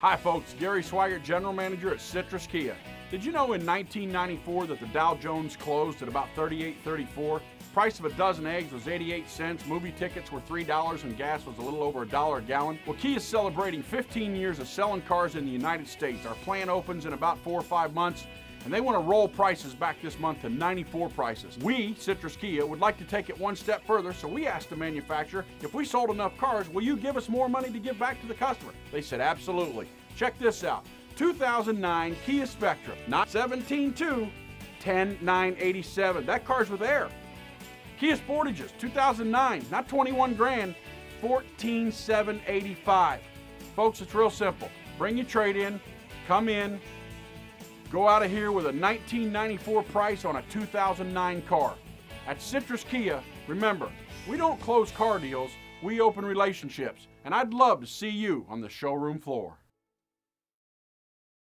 Hi folks, Gary Swigert, General Manager at Citrus Kia. Did you know in 1994 that the Dow Jones closed at about 38.34? Price of a dozen eggs was 88 cents, movie tickets were $3, and gas was a little over $1 a gallon. Well, Kia is celebrating 15 years of selling cars in the United States. Our plant opens in about 4 or 5 months, and they want to roll prices back this month to 94 prices. We, Citrus Kia, would like to take it one step further, so we asked the manufacturer, if we sold enough cars, will you give us more money to give back to the customer? They said, absolutely. Check this out. 2009 Kia Spectra, not 17.2, 10,987. That car's with air. Kia Sportages, 2009, not 21 grand, 14,785. Folks, it's real simple. Bring your trade-in, come in, go out of here with a 1994 price on a 2009 car. At Citrus Kia, remember, we don't close car deals, we open relationships, and I'd love to see you on the showroom floor.